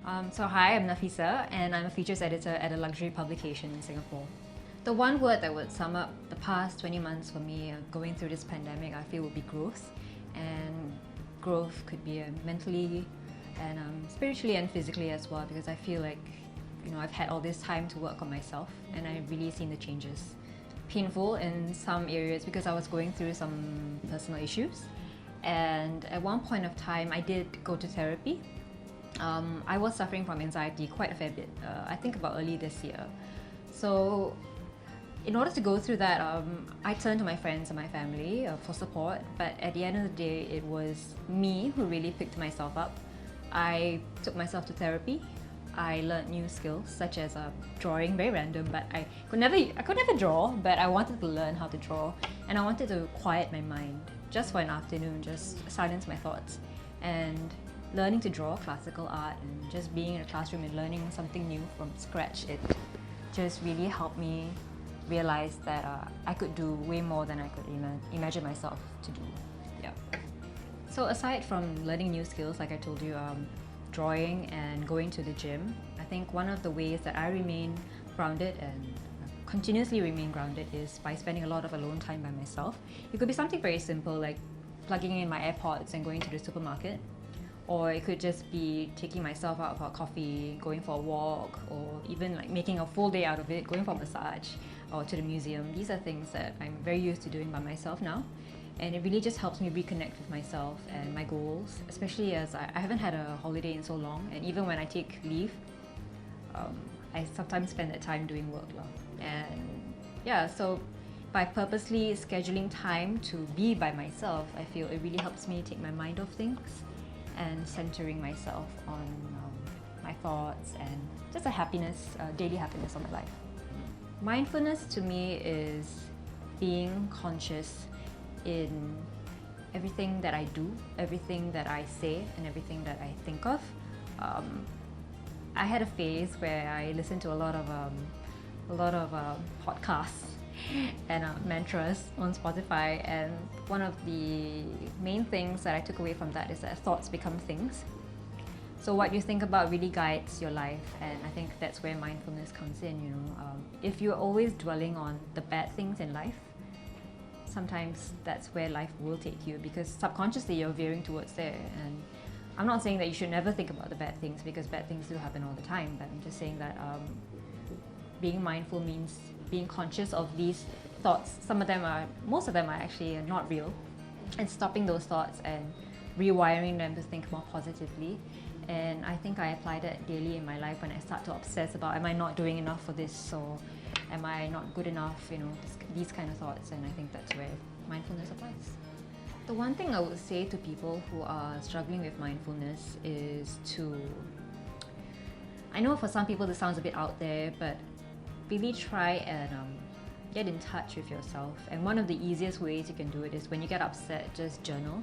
So hi, I'm Nafeesa, and I'm a features editor at a luxury publication in Singapore. The one word that would sum up the past 20 months for me going through this pandemic, I feel would be growth. And growth could be mentally and spiritually and physically as well, because I feel like I've had all this time to work on myself, and I've really seen the changes. Painful in some areas because I was going through some personal issues, and at one point of time I did go to therapy. I was suffering from anxiety quite a fair bit, I think about early this year. So in order to go through that, I turned to my friends and my family for support, but at the end of the day, it was me who really picked myself up. I took myself to therapy. I learned new skills such as drawing, very random, but I could never draw, but I wanted to learn how to draw, and I wanted to quiet my mind just for an afternoon, just silence my thoughts. And learning to draw classical art and just being in a classroom and learning something new from scratch, it just really helped me realize that I could do way more than I could imagine myself to do. Yeah. So aside from learning new skills, like I told you, drawing and going to the gym, I think one of the ways that I remain grounded and continuously remain grounded is by spending a lot of alone time by myself. It could be something very simple like plugging in my AirPods and going to the supermarket, or it could just be taking myself out for a coffee, going for a walk, or even like making a full day out of it, going for a massage or to the museum. These are things that I'm very used to doing by myself now, and it really just helps me reconnect with myself and my goals, especially as I haven't had a holiday in so long, and even when I take leave, I sometimes spend that time doing work. And yeah, so by purposely scheduling time to be by myself, I feel it really helps me take my mind off things and centering myself on my thoughts and just a happiness, daily happiness of my life. Mindfulness to me is being conscious in everything that I do, everything that I say, and everything that I think of. I had a phase where I listened to a lot of podcasts and mantras on Spotify, and one of the main things that I took away from that is that thoughts become things. So what you think about really guides your life, and I think that's where mindfulness comes in. If you're always dwelling on the bad things in life, sometimes that's where life will take you, because subconsciously you're veering towards there. And I'm not saying that you should never think about the bad things, because bad things do happen all the time, but I'm just saying that being mindful means being conscious of these thoughts. Most of them are actually not real, and stopping those thoughts and rewiring them to think more positively. And I think I apply that daily in my life when I start to obsess about, am I not doing enough for this, or am I not good enough, these kind of thoughts. And I think that's where mindfulness applies. The one thing I would say to people who are struggling with mindfulness is I know for some people this sounds a bit out there, but really try and get in touch with yourself. And one of the easiest ways you can do it is when you get upset, just journal.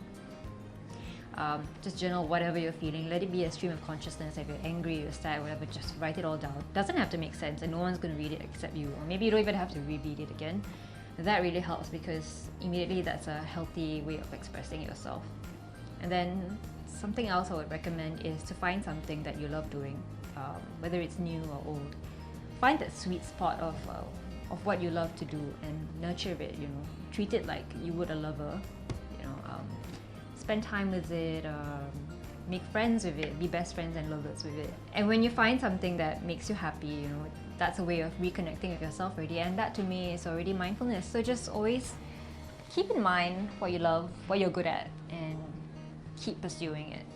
Just journal whatever you're feeling. Let it be a stream of consciousness. If you're angry, you're sad, whatever, just write it all down. Doesn't have to make sense, and no one's going to read it except you. Or maybe you don't even have to reread it again. That really helps, because immediately that's a healthy way of expressing yourself. And then something else I would recommend is to find something that you love doing, whether it's new or old. Find that sweet spot of what you love to do and nurture it. Treat it like you would a lover. Spend time with it, make friends with it, be best friends and lovers with it. And when you find something that makes you happy, that's a way of reconnecting with yourself already. And that to me is already mindfulness. So just always keep in mind what you love, what you're good at, and keep pursuing it.